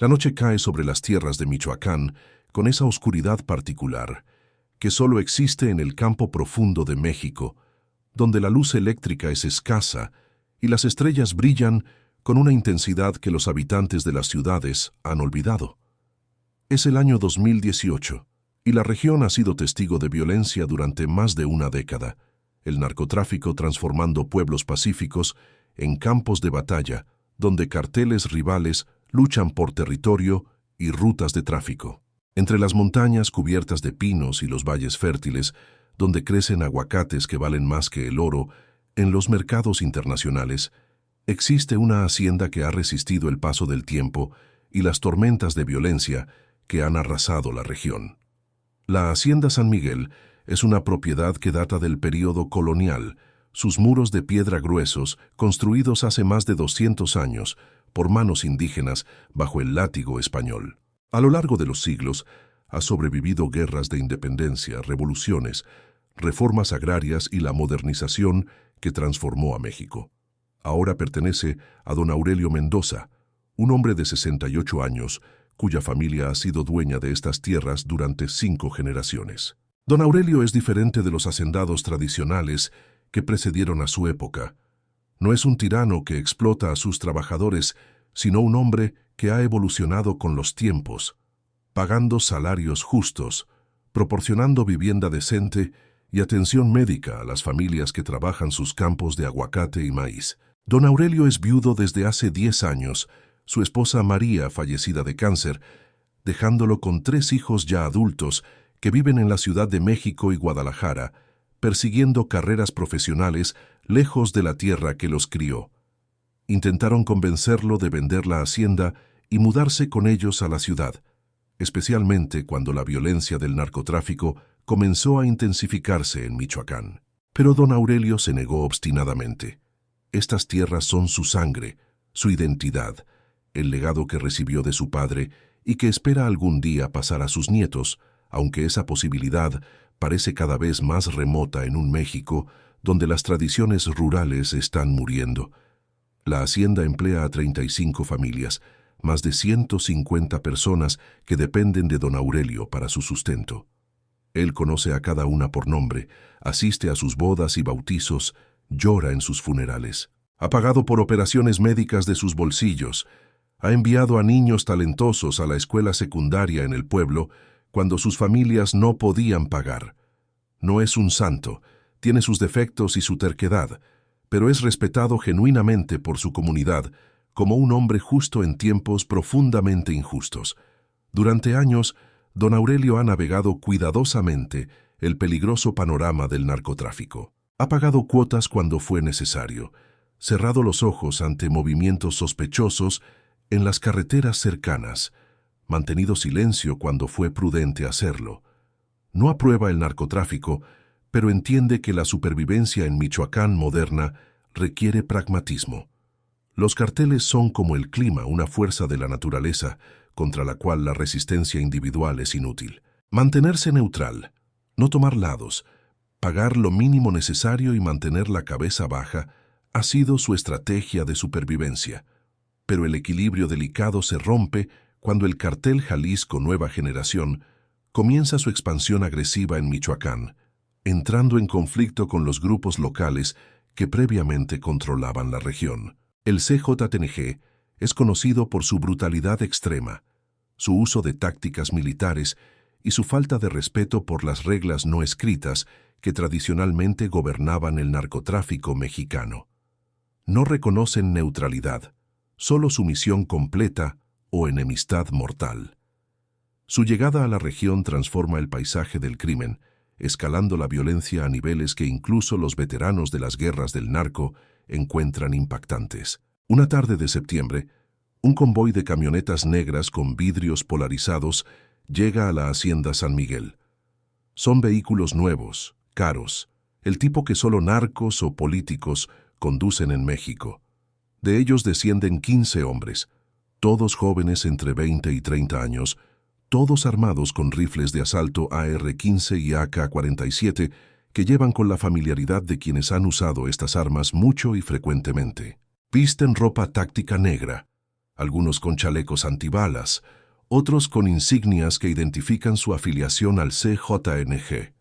La noche cae sobre las tierras de Michoacán con esa oscuridad particular que solo existe en el campo profundo de México, donde la luz eléctrica es escasa y las estrellas brillan con una intensidad que los habitantes de las ciudades han olvidado. Es el año 2018 y la región ha sido testigo de violencia durante más de una década, el narcotráfico transformando pueblos pacíficos en campos de batalla, donde carteles rivales luchan por territorio y rutas de tráfico. Entre las montañas cubiertas de pinos y los valles fértiles, donde crecen aguacates que valen más que el oro, en los mercados internacionales, existe una hacienda que ha resistido el paso del tiempo y las tormentas de violencia que han arrasado la región. La Hacienda San Miguel es una propiedad que data del período colonial, sus muros de piedra gruesos, construidos hace más de 200 años por manos indígenas bajo el látigo español. A lo largo de los siglos, ha sobrevivido guerras de independencia, revoluciones, reformas agrarias y la modernización que transformó a México. Ahora pertenece a don Aurelio Mendoza, un hombre de 68 años, cuya familia ha sido dueña de estas tierras durante 5 generaciones. Don Aurelio es diferente de los hacendados tradicionales que precedieron a su época. No es un tirano que explota a sus trabajadores, sino un hombre que ha evolucionado con los tiempos, pagando salarios justos, proporcionando vivienda decente y atención médica a las familias que trabajan sus campos de aguacate y maíz. Don Aurelio es viudo desde hace 10 años, su esposa María fallecida de cáncer, dejándolo con 3 hijos ya adultos que viven en la Ciudad de México y Guadalajara, persiguiendo carreras profesionales lejos de la tierra que los crió. Intentaron convencerlo de vender la hacienda y mudarse con ellos a la ciudad, especialmente cuando la violencia del narcotráfico comenzó a intensificarse en Michoacán. Pero don Aurelio se negó obstinadamente. Estas tierras son su sangre, su identidad, el legado que recibió de su padre y que espera algún día pasar a sus nietos, aunque esa posibilidad parece cada vez más remota en un México donde las tradiciones rurales están muriendo. La hacienda emplea a 35 familias, más de 150 personas que dependen de don Aurelio para su sustento. Él conoce a cada una por nombre, asiste a sus bodas y bautizos, llora en sus funerales. Ha pagado por operaciones médicas de sus bolsillos, ha enviado a niños talentosos a la escuela secundaria en el pueblo cuando sus familias no podían pagar. No es un santo, tiene sus defectos y su terquedad, pero es respetado genuinamente por su comunidad como un hombre justo en tiempos profundamente injustos. Durante años, don Aurelio ha navegado cuidadosamente el peligroso panorama del narcotráfico. Ha pagado cuotas cuando fue necesario, cerrado los ojos ante movimientos sospechosos en las carreteras cercanas, mantenido silencio cuando fue prudente hacerlo. No aprueba el narcotráfico, pero entiende que la supervivencia en Michoacán moderna requiere pragmatismo. Los carteles son como el clima, una fuerza de la naturaleza contra la cual la resistencia individual es inútil. Mantenerse neutral, no tomar lados, pagar lo mínimo necesario y mantener la cabeza baja ha sido su estrategia de supervivencia. Pero el equilibrio delicado se rompe cuando el cartel Jalisco Nueva Generación comienza su expansión agresiva en Michoacán, entrando en conflicto con los grupos locales que previamente controlaban la región. El CJTNG es conocido por su brutalidad extrema, su uso de tácticas militares y su falta de respeto por las reglas no escritas que tradicionalmente gobernaban el narcotráfico mexicano. No reconocen neutralidad, solo sumisión completa o enemistad mortal. Su llegada a la región transforma el paisaje del crimen, escalando la violencia a niveles que incluso los veteranos de las guerras del narco encuentran impactantes. Una tarde de septiembre, un convoy de camionetas negras con vidrios polarizados llega a la Hacienda San Miguel. Son vehículos nuevos, caros, el tipo que solo narcos o políticos conducen en México. De ellos descienden 15 hombres, todos jóvenes entre 20 y 30 años, todos armados con rifles de asalto AR-15 y AK-47 que llevan con la familiaridad de quienes han usado estas armas mucho y frecuentemente. Visten ropa táctica negra, algunos con chalecos antibalas, otros con insignias que identifican su afiliación al CJNG.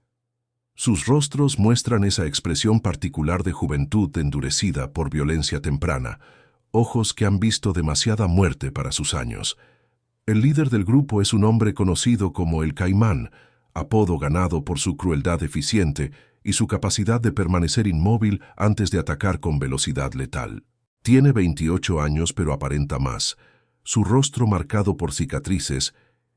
Sus rostros muestran esa expresión particular de juventud endurecida por violencia temprana, ojos que han visto demasiada muerte para sus años. El líder del grupo es un hombre conocido como el Caimán, apodo ganado por su crueldad eficiente y su capacidad de permanecer inmóvil antes de atacar con velocidad letal. Tiene 28 años pero aparenta más, su rostro marcado por cicatrices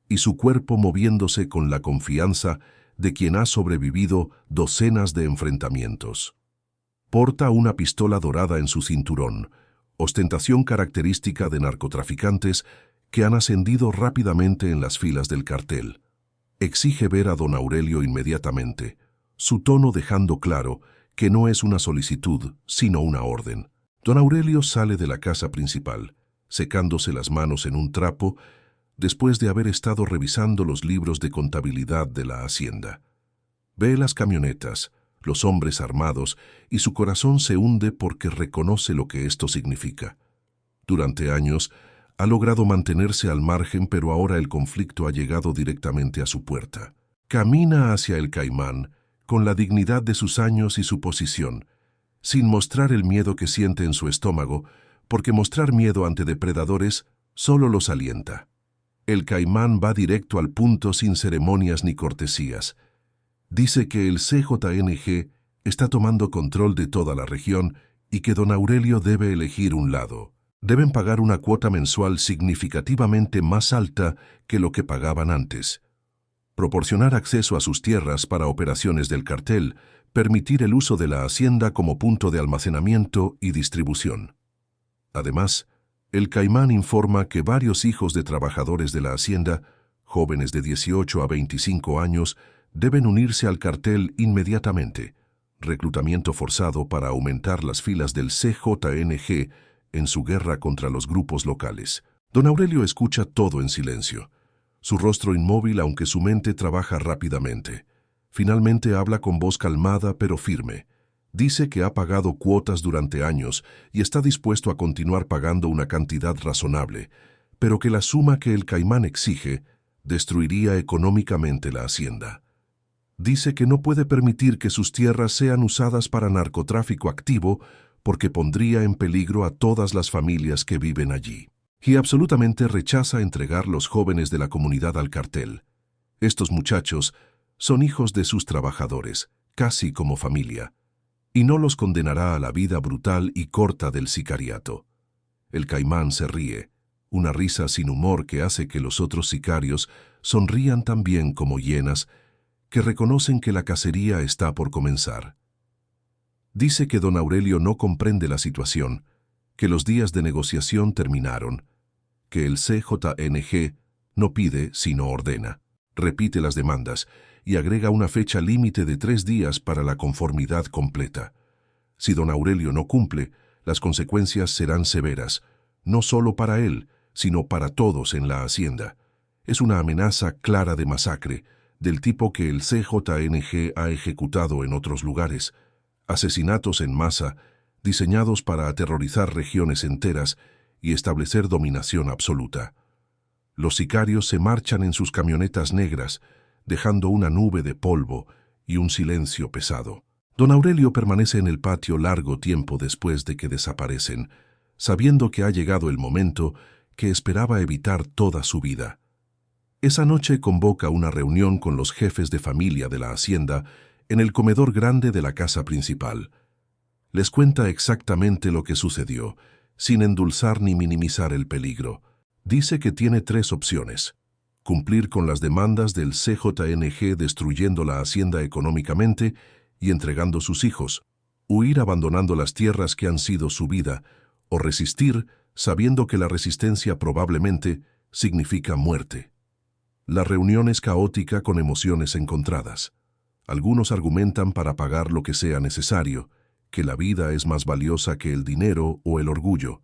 y su cuerpo moviéndose con la confianza de quien ha sobrevivido docenas de enfrentamientos. Porta una pistola dorada en su cinturón, ostentación característica de narcotraficantes que han ascendido rápidamente en las filas del cartel. Exige ver a don Aurelio inmediatamente, su tono dejando claro que no es una solicitud, sino una orden. Don Aurelio sale de la casa principal, secándose las manos en un trapo, después de haber estado revisando los libros de contabilidad de la hacienda. Ve las camionetas, los hombres armados, y su corazón se hunde porque reconoce lo que esto significa. Durante años, ha logrado mantenerse al margen, pero ahora el conflicto ha llegado directamente a su puerta. Camina hacia el Caimán, con la dignidad de sus años y su posición, sin mostrar el miedo que siente en su estómago, porque mostrar miedo ante depredadores solo los alienta. El Caimán va directo al punto sin ceremonias ni cortesías. Dice que el CJNG está tomando control de toda la región y que don Aurelio debe elegir un lado. Deben pagar una cuota mensual significativamente más alta que lo que pagaban antes. Proporcionar acceso a sus tierras para operaciones del cartel, permitir el uso de la hacienda como punto de almacenamiento y distribución. Además, el Caimán informa que varios hijos de trabajadores de la hacienda, jóvenes de 18 a 25 años, deben unirse al cartel inmediatamente. Reclutamiento forzado para aumentar las filas del CJNG en su guerra contra los grupos locales. Don Aurelio escucha todo en silencio. Su rostro inmóvil, aunque su mente trabaja rápidamente. Finalmente habla con voz calmada pero firme. Dice que ha pagado cuotas durante años y está dispuesto a continuar pagando una cantidad razonable, pero que la suma que el Caimán exige destruiría económicamente la hacienda. Dice que no puede permitir que sus tierras sean usadas para narcotráfico activo porque pondría en peligro a todas las familias que viven allí. Y absolutamente rechaza entregar los jóvenes de la comunidad al cartel. Estos muchachos son hijos de sus trabajadores, casi como familia, y no los condenará a la vida brutal y corta del sicariato. El Caimán se ríe, una risa sin humor que hace que los otros sicarios sonrían también como hienas que reconocen que la cacería está por comenzar. Dice que don Aurelio no comprende la situación, que los días de negociación terminaron, que el CJNG no pide sino ordena. Repite las demandas y agrega una fecha límite de 3 días para la conformidad completa. Si don Aurelio no cumple, las consecuencias serán severas, no solo para él, sino para todos en la hacienda. Es una amenaza clara de masacre, del tipo que el CJNG ha ejecutado en otros lugares. Asesinatos en masa, diseñados para aterrorizar regiones enteras y establecer dominación absoluta. Los sicarios se marchan en sus camionetas negras, dejando una nube de polvo y un silencio pesado. Don Aurelio permanece en el patio largo tiempo después de que desaparecen, sabiendo que ha llegado el momento que esperaba evitar toda su vida. Esa noche convoca una reunión con los jefes de familia de la hacienda en el comedor grande de la casa principal. Les cuenta exactamente lo que sucedió, sin endulzar ni minimizar el peligro. Dice que tiene 3 opciones: cumplir con las demandas del CJNG destruyendo la hacienda económicamente y entregando sus hijos, huir abandonando las tierras que han sido su vida, o resistir sabiendo que la resistencia probablemente significa muerte. La reunión es caótica con emociones encontradas. Algunos argumentan para pagar lo que sea necesario, que la vida es más valiosa que el dinero o el orgullo.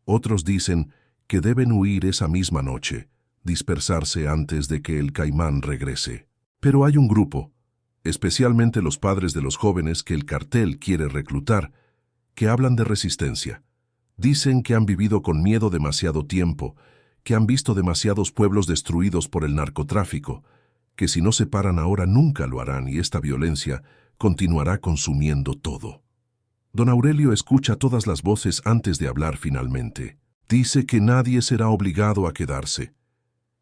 Otros dicen que deben huir esa misma noche, dispersarse antes de que el Caimán regrese. Pero hay un grupo, especialmente los padres de los jóvenes que el cartel quiere reclutar, que hablan de resistencia. Dicen que han vivido con miedo demasiado tiempo, que han visto demasiados pueblos destruidos por el narcotráfico, que si no se paran ahora nunca lo harán y esta violencia continuará consumiendo todo. Don Aurelio escucha todas las voces antes de hablar finalmente. Dice que nadie será obligado a quedarse,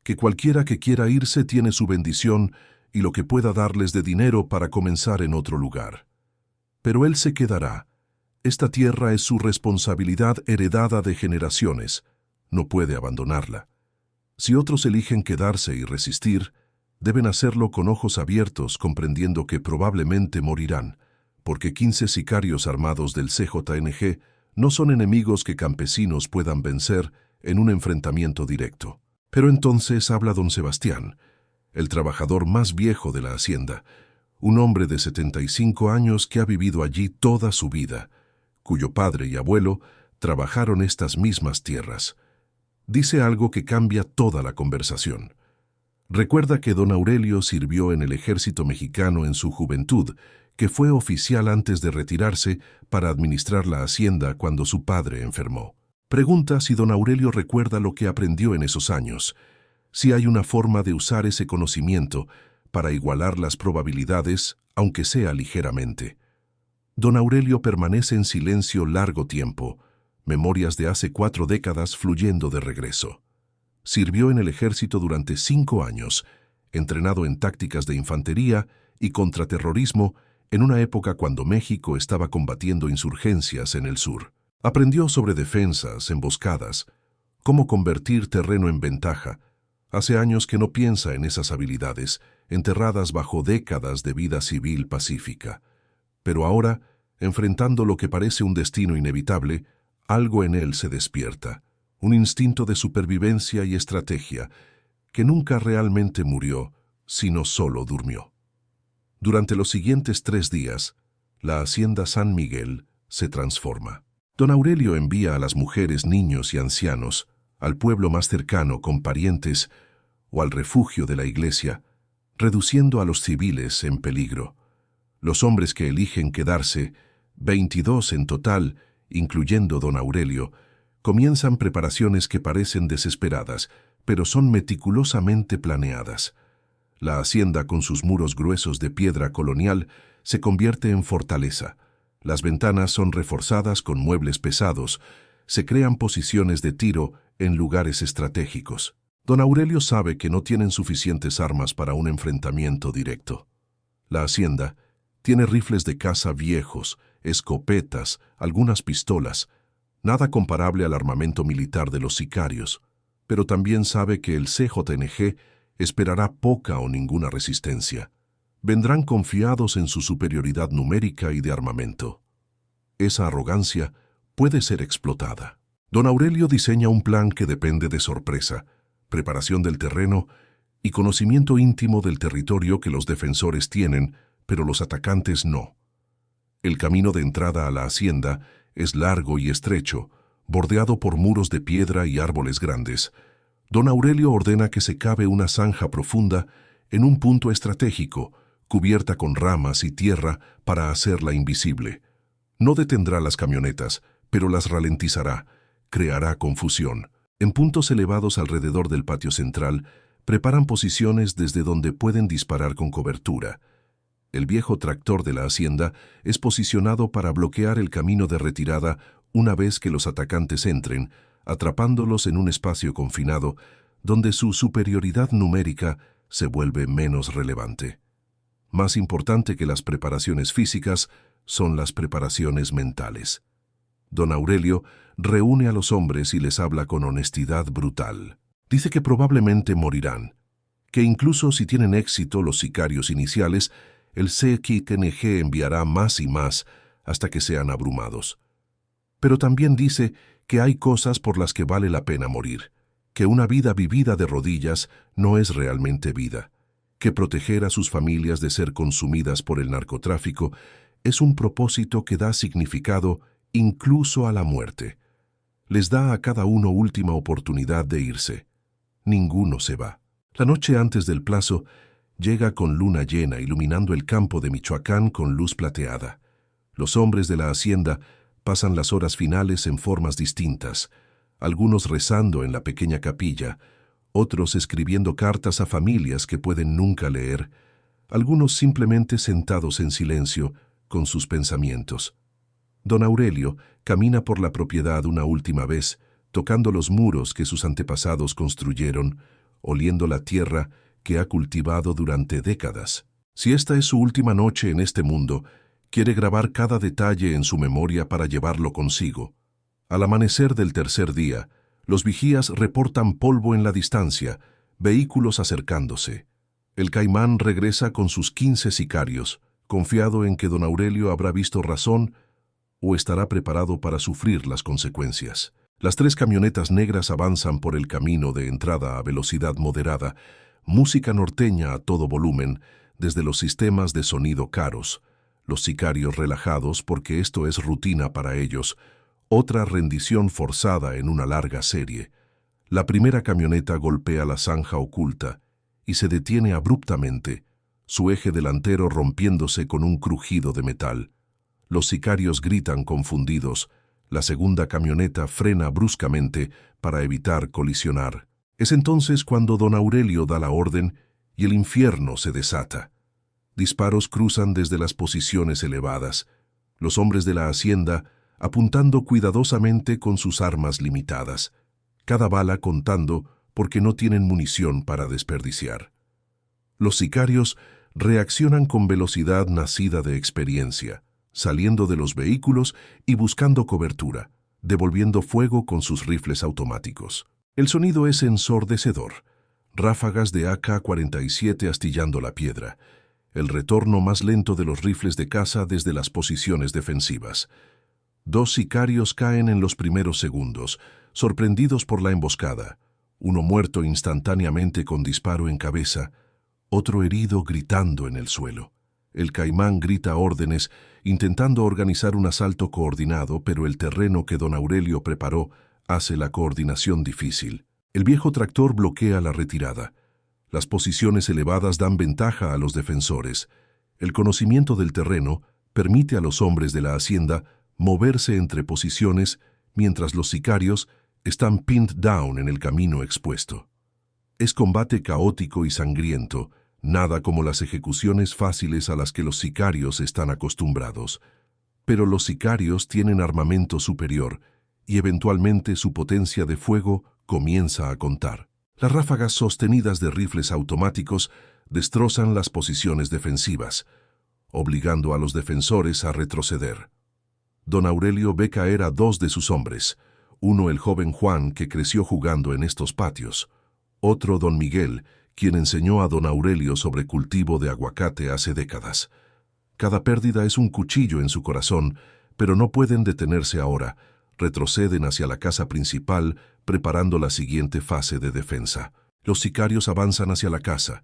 que cualquiera que quiera irse tiene su bendición y lo que pueda darles de dinero para comenzar en otro lugar. Pero él se quedará. Esta tierra es su responsabilidad heredada de generaciones. No puede abandonarla. Si otros eligen quedarse y resistir, deben hacerlo con ojos abiertos, comprendiendo que probablemente morirán, porque 15 sicarios armados del CJNG no son enemigos que campesinos puedan vencer en un enfrentamiento directo. Pero entonces habla don Sebastián, el trabajador más viejo de la hacienda, un hombre de 75 años que ha vivido allí toda su vida, cuyo padre y abuelo trabajaron estas mismas tierras. Dice algo que cambia toda la conversación. Recuerda que don Aurelio sirvió en el ejército mexicano en su juventud, que fue oficial antes de retirarse para administrar la hacienda cuando su padre enfermó. Pregunta si don Aurelio recuerda lo que aprendió en esos años, si hay una forma de usar ese conocimiento para igualar las probabilidades, aunque sea ligeramente. Don Aurelio permanece en silencio largo tiempo, memorias de hace 4 décadas fluyendo de regreso. Sirvió en el ejército durante 5 años, entrenado en tácticas de infantería y contraterrorismo en una época cuando México estaba combatiendo insurgencias en el sur. Aprendió sobre defensas, emboscadas, cómo convertir terreno en ventaja. Hace años que no piensa en esas habilidades, enterradas bajo décadas de vida civil pacífica. Pero ahora, enfrentando lo que parece un destino inevitable, algo en él se despierta, un instinto de supervivencia y estrategia, que nunca realmente murió, sino solo durmió. Durante los siguientes 3 días, la hacienda San Miguel se transforma. Don Aurelio envía a las mujeres, niños y ancianos al pueblo más cercano con parientes o al refugio de la iglesia, reduciendo a los civiles en peligro. Los hombres que eligen quedarse, 22 en total, incluyendo don Aurelio, comienzan preparaciones que parecen desesperadas, pero son meticulosamente planeadas. La hacienda, con sus muros gruesos de piedra colonial, se convierte en fortaleza. Las ventanas son reforzadas con muebles pesados, se crean posiciones de tiro en lugares estratégicos. Don Aurelio sabe que no tienen suficientes armas para un enfrentamiento directo. La hacienda tiene rifles de caza viejos, escopetas, algunas pistolas, nada comparable al armamento militar de los sicarios, pero también sabe que el CJNG esperará poca o ninguna resistencia. Vendrán confiados en su superioridad numérica y de armamento. Esa arrogancia puede ser explotada. Don Aurelio diseña un plan que depende de sorpresa, preparación del terreno y conocimiento íntimo del territorio que los defensores tienen, pero los atacantes no. El camino de entrada a la hacienda es largo y estrecho, bordeado por muros de piedra y árboles grandes. Don Aurelio ordena que se cave una zanja profunda en un punto estratégico, cubierta con ramas y tierra para hacerla invisible. No detendrá las camionetas, pero las ralentizará, creará confusión. En puntos elevados alrededor del patio central, preparan posiciones desde donde pueden disparar con cobertura. El viejo tractor de la hacienda es posicionado para bloquear el camino de retirada una vez que los atacantes entren, atrapándolos en un espacio confinado donde su superioridad numérica se vuelve menos relevante. Más importante que las preparaciones físicas son las preparaciones mentales. Don Aurelio reúne a los hombres y les habla con honestidad brutal. Dice que probablemente morirán, que incluso si tienen éxito los sicarios iniciales, el CJNG enviará más y más hasta que sean abrumados. Pero también dice que hay cosas por las que vale la pena morir, que una vida vivida de rodillas no es realmente vida, que proteger a sus familias de ser consumidas por el narcotráfico es un propósito que da significado incluso a la muerte. Les da a cada uno última oportunidad de irse. Ninguno se va. La noche antes del plazo, llega con luna llena iluminando el campo de Michoacán con luz plateada. Los hombres de la hacienda pasan las horas finales en formas distintas, algunos rezando en la pequeña capilla, otros escribiendo cartas a familias que pueden nunca leer, algunos simplemente sentados en silencio con sus pensamientos. Don Aurelio camina por la propiedad una última vez, tocando los muros que sus antepasados construyeron, oliendo la tierra que ha cultivado durante décadas. Si esta es su última noche en este mundo, quiere grabar cada detalle en su memoria para llevarlo consigo. Al amanecer del tercer día, los vigías reportan polvo en la distancia, vehículos acercándose. El Caimán regresa con sus 15 sicarios, confiado en que don Aurelio habrá visto razón o estará preparado para sufrir las consecuencias. Las 3 camionetas negras avanzan por el camino de entrada a velocidad moderada, música norteña a todo volumen, desde los sistemas de sonido caros, los sicarios relajados porque esto es rutina para ellos, otra rendición forzada en una larga serie. La primera camioneta golpea la zanja oculta y se detiene abruptamente, su eje delantero rompiéndose con un crujido de metal. Los sicarios gritan confundidos. La segunda camioneta frena bruscamente para evitar colisionar. Es entonces cuando don Aurelio da la orden y el infierno se desata. Disparos cruzan desde las posiciones elevadas, los hombres de la hacienda apuntando cuidadosamente con sus armas limitadas, cada bala contando porque no tienen munición para desperdiciar. Los sicarios reaccionan con velocidad nacida de experiencia, saliendo de los vehículos y buscando cobertura, devolviendo fuego con sus rifles automáticos. El sonido es ensordecedor, ráfagas de AK-47 astillando la piedra, el retorno más lento de los rifles de caza desde las posiciones defensivas. 2 sicarios caen en los primeros segundos, sorprendidos por la emboscada, uno muerto instantáneamente con disparo en cabeza, otro herido gritando en el suelo. El Caimán grita órdenes, intentando organizar un asalto coordinado, pero el terreno que don Aurelio preparó hace la coordinación difícil. El viejo tractor bloquea la retirada. Las posiciones elevadas dan ventaja a los defensores. El conocimiento del terreno permite a los hombres de la hacienda moverse entre posiciones mientras los sicarios están pinned down en el camino expuesto. Es combate caótico y sangriento, nada como las ejecuciones fáciles a las que los sicarios están acostumbrados. Pero los sicarios tienen armamento superior y eventualmente su potencia de fuego comienza a contar. Las ráfagas sostenidas de rifles automáticos destrozan las posiciones defensivas, obligando a los defensores a retroceder. Don Aurelio ve caer a 2 de sus hombres, uno el joven Juan que creció jugando en estos patios, otro don Miguel, quien enseñó a don Aurelio sobre cultivo de aguacate hace décadas. Cada pérdida es un cuchillo en su corazón, pero no pueden detenerse ahora. Retroceden hacia la casa principal, preparando la siguiente fase de defensa. Los sicarios avanzan hacia la casa,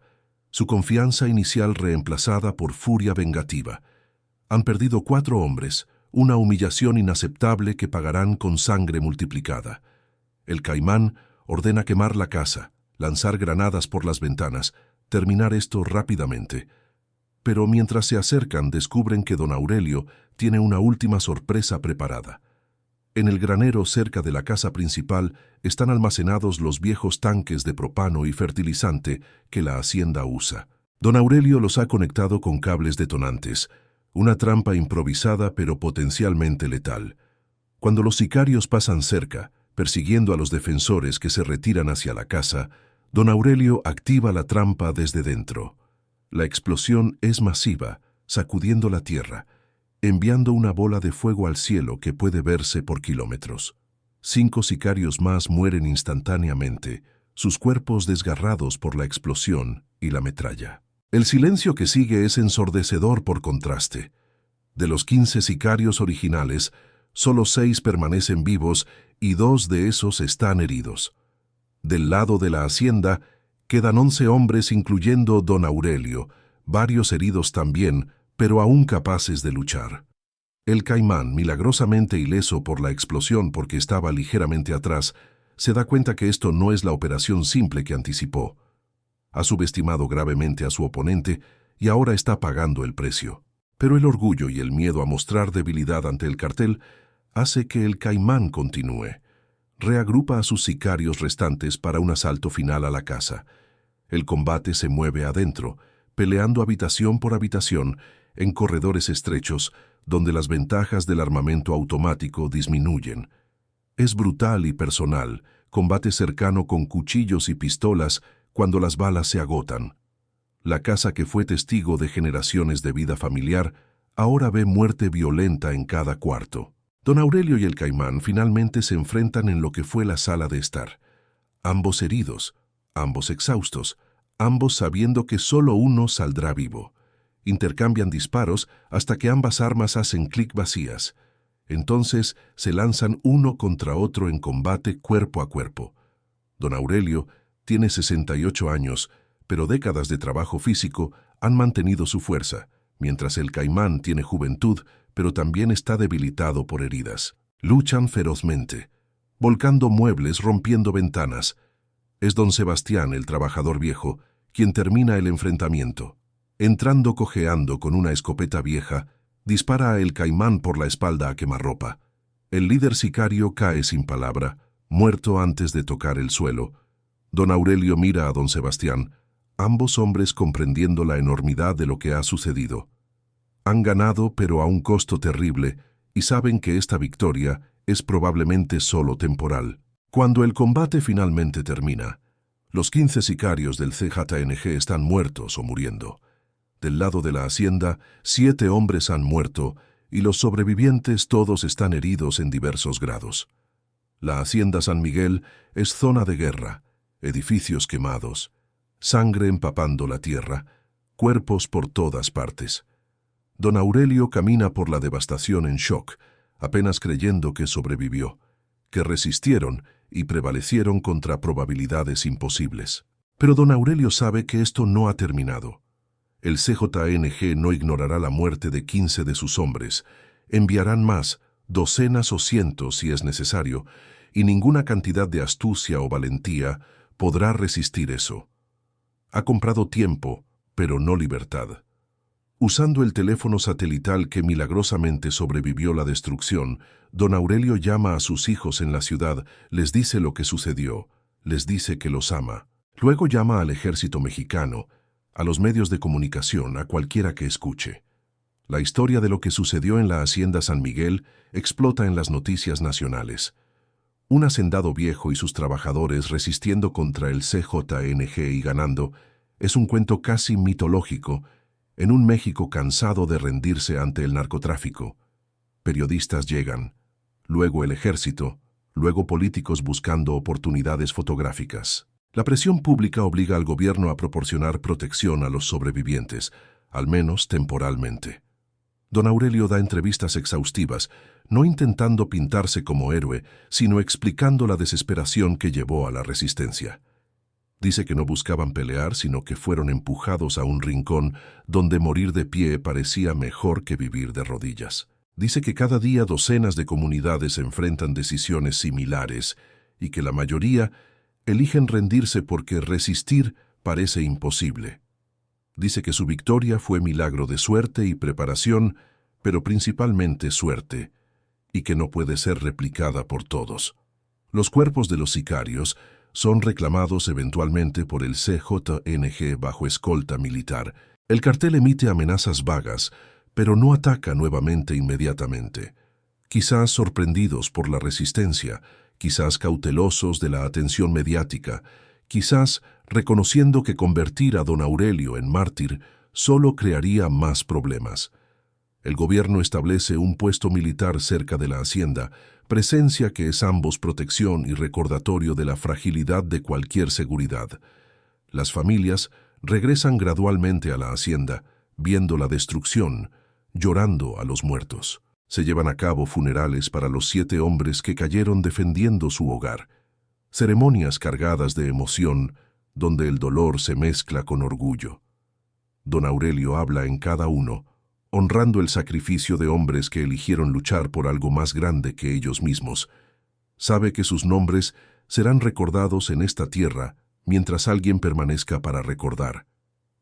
su confianza inicial reemplazada por furia vengativa. Han perdido 4 hombres, una humillación inaceptable que pagarán con sangre multiplicada. El Caimán ordena quemar la casa, lanzar granadas por las ventanas, terminar esto rápidamente. Pero mientras se acercan descubren que don Aurelio tiene una última sorpresa preparada. En el granero cerca de la casa principal están almacenados los viejos tanques de propano y fertilizante que la hacienda usa. Don Aurelio los ha conectado con cables detonantes, una trampa improvisada pero potencialmente letal. Cuando los sicarios pasan cerca, persiguiendo a los defensores que se retiran hacia la casa, don Aurelio activa la trampa desde dentro. La explosión es masiva, sacudiendo la tierra, enviando una bola de fuego al cielo que puede verse por kilómetros. 5 sicarios más mueren instantáneamente, sus cuerpos desgarrados por la explosión y la metralla. El silencio que sigue es ensordecedor por contraste. De los 15 sicarios originales, solo 6 permanecen vivos y 2 de esos están heridos. Del lado de la hacienda quedan 11 hombres incluyendo don Aurelio, varios heridos también, pero aún capaces de luchar. El Caimán, milagrosamente ileso por la explosión porque estaba ligeramente atrás, se da cuenta que esto no es la operación simple que anticipó. Ha subestimado gravemente a su oponente y ahora está pagando el precio. Pero el orgullo y el miedo a mostrar debilidad ante el cartel hace que el Caimán continúe. Reagrupa a sus sicarios restantes para un asalto final a la casa. El combate se mueve adentro, peleando habitación por habitación, en corredores estrechos, donde las ventajas del armamento automático disminuyen. Es brutal y personal, combate cercano con cuchillos y pistolas cuando las balas se agotan. La casa que fue testigo de generaciones de vida familiar ahora ve muerte violenta en cada cuarto. Don Aurelio y el Caimán finalmente se enfrentan en lo que fue la sala de estar. Ambos heridos, ambos exhaustos, ambos sabiendo que solo uno saldrá vivo. Intercambian disparos hasta que ambas armas hacen clic vacías. Entonces se lanzan uno contra otro en combate cuerpo a cuerpo. Don Aurelio tiene 68 años, pero décadas de trabajo físico han mantenido su fuerza, mientras el Caimán tiene juventud, pero también está debilitado por heridas. Luchan ferozmente, volcando muebles, rompiendo ventanas. Es don Sebastián, el trabajador viejo, quien termina el enfrentamiento. Entrando cojeando con una escopeta vieja, dispara a el Caimán por la espalda a quemarropa. El líder sicario cae sin palabra, muerto antes de tocar el suelo. Don Aurelio mira a don Sebastián, ambos hombres comprendiendo la enormidad de lo que ha sucedido. Han ganado, pero a un costo terrible, y saben que esta victoria es probablemente solo temporal. Cuando el combate finalmente termina, los 15 sicarios del CJNG están muertos o muriendo. Del lado de la hacienda, 7 hombres han muerto, y los sobrevivientes todos están heridos en diversos grados. La hacienda San Miguel es zona de guerra, edificios quemados, sangre empapando la tierra, cuerpos por todas partes. Don Aurelio camina por la devastación en shock, apenas creyendo que sobrevivió, que resistieron y prevalecieron contra probabilidades imposibles. Pero don Aurelio sabe que esto no ha terminado. El CJNG no ignorará la muerte de 15 de sus hombres, enviarán más, docenas o cientos si es necesario, y ninguna cantidad de astucia o valentía podrá resistir eso. Ha comprado tiempo, pero no libertad. Usando el teléfono satelital que milagrosamente sobrevivió la destrucción, don Aurelio llama a sus hijos en la ciudad, les dice lo que sucedió, les dice que los ama. Luego llama al ejército mexicano, a los medios de comunicación, a cualquiera que escuche. La historia de lo que sucedió en la hacienda San Miguel explota en las noticias nacionales. Un hacendado viejo y sus trabajadores resistiendo contra el CJNG y ganando es un cuento casi mitológico en un México cansado de rendirse ante el narcotráfico. Periodistas llegan, luego el ejército, luego políticos buscando oportunidades fotográficas. La presión pública obliga al gobierno a proporcionar protección a los sobrevivientes, al menos temporalmente. Don Aurelio da entrevistas exhaustivas, no intentando pintarse como héroe, sino explicando la desesperación que llevó a la resistencia. Dice que no buscaban pelear, sino que fueron empujados a un rincón donde morir de pie parecía mejor que vivir de rodillas. Dice que cada día docenas de comunidades enfrentan decisiones similares y que la mayoría eligen rendirse porque resistir parece imposible. Dice que su victoria fue milagro de suerte y preparación, pero principalmente suerte, y que no puede ser replicada por todos. Los cuerpos de los sicarios son reclamados eventualmente por el CJNG bajo escolta militar. El cartel emite amenazas vagas, pero no ataca nuevamente inmediatamente. Quizás sorprendidos por la resistencia, quizás cautelosos de la atención mediática, quizás reconociendo que convertir a don Aurelio en mártir solo crearía más problemas. El gobierno establece un puesto militar cerca de la hacienda, presencia que es ambos protección y recordatorio de la fragilidad de cualquier seguridad. Las familias regresan gradualmente a la hacienda, viendo la destrucción, llorando a los muertos. Se llevan a cabo funerales para los 7 hombres que cayeron defendiendo su hogar. Ceremonias cargadas de emoción, donde el dolor se mezcla con orgullo. Don Aurelio habla en cada uno, honrando el sacrificio de hombres que eligieron luchar por algo más grande que ellos mismos. Sabe que sus nombres serán recordados en esta tierra mientras alguien permanezca para recordar.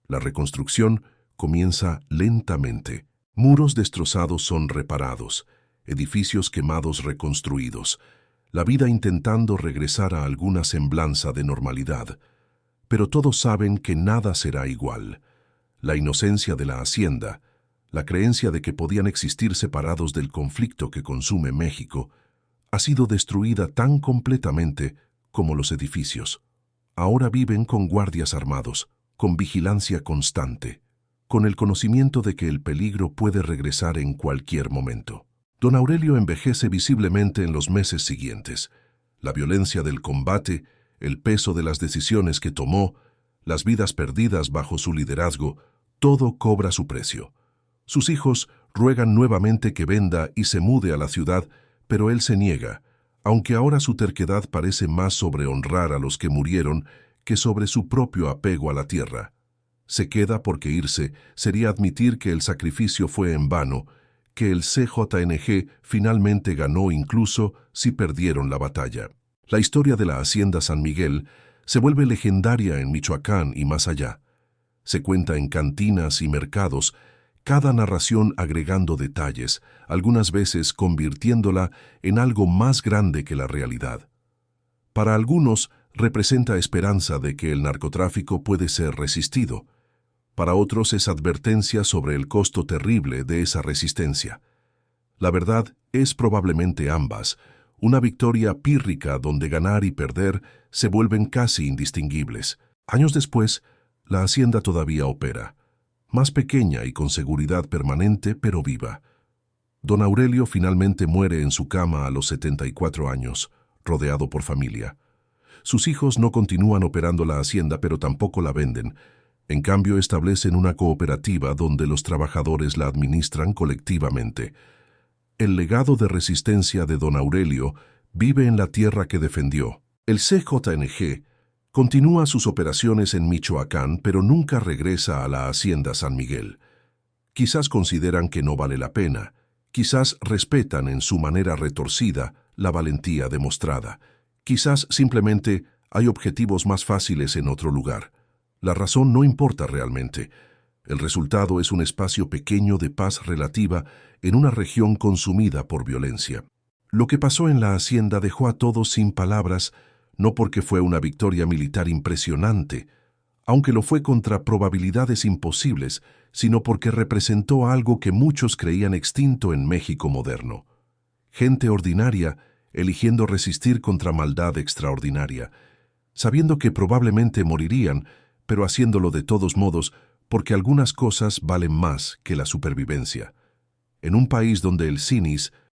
La reconstrucción comienza lentamente. Muros destrozados son reparados, edificios quemados reconstruidos, la vida intentando regresar a alguna semblanza de normalidad. Pero todos saben que nada será igual. La inocencia de la hacienda, la creencia de que podían existir separados del conflicto que consume México, ha sido destruida tan completamente como los edificios. Ahora viven con guardias armados, con vigilancia constante, con el conocimiento de que el peligro puede regresar en cualquier momento. Don Aurelio envejece visiblemente en los meses siguientes. La violencia del combate, el peso de las decisiones que tomó, las vidas perdidas bajo su liderazgo, todo cobra su precio. Sus hijos ruegan nuevamente que venda y se mude a la ciudad, pero él se niega, aunque ahora su terquedad parece más sobre honrar a los que murieron que sobre su propio apego a la tierra. Se queda porque irse sería admitir que el sacrificio fue en vano, que el CJNG finalmente ganó incluso si perdieron la batalla. La historia de la Hacienda San Miguel se vuelve legendaria en Michoacán y más allá. Se cuenta en cantinas y mercados, cada narración agregando detalles, algunas veces convirtiéndola en algo más grande que la realidad. Para algunos, representa esperanza de que el narcotráfico puede ser resistido. Para otros es advertencia sobre el costo terrible de esa resistencia. La verdad es probablemente ambas, una victoria pírrica donde ganar y perder se vuelven casi indistinguibles. Años después, la hacienda todavía opera, más pequeña y con seguridad permanente, pero viva. Don Aurelio finalmente muere en su cama a los 74 años, rodeado por familia. Sus hijos no continúan operando la hacienda, pero tampoco la venden. En cambio, establecen una cooperativa donde los trabajadores la administran colectivamente. El legado de resistencia de don Aurelio vive en la tierra que defendió. El CJNG continúa sus operaciones en Michoacán, pero nunca regresa a la Hacienda San Miguel. Quizás consideran que no vale la pena, quizás respetan en su manera retorcida la valentía demostrada, quizás simplemente hay objetivos más fáciles en otro lugar. La razón no importa realmente. El resultado es un espacio pequeño de paz relativa en una región consumida por violencia. Lo que pasó en la hacienda dejó a todos sin palabras, no porque fue una victoria militar impresionante, aunque lo fue contra probabilidades imposibles, sino porque representó algo que muchos creían extinto en México moderno. Gente ordinaria eligiendo resistir contra maldad extraordinaria, sabiendo que probablemente morirían, pero haciéndolo de todos modos porque algunas cosas valen más que la supervivencia. En un país donde el cinis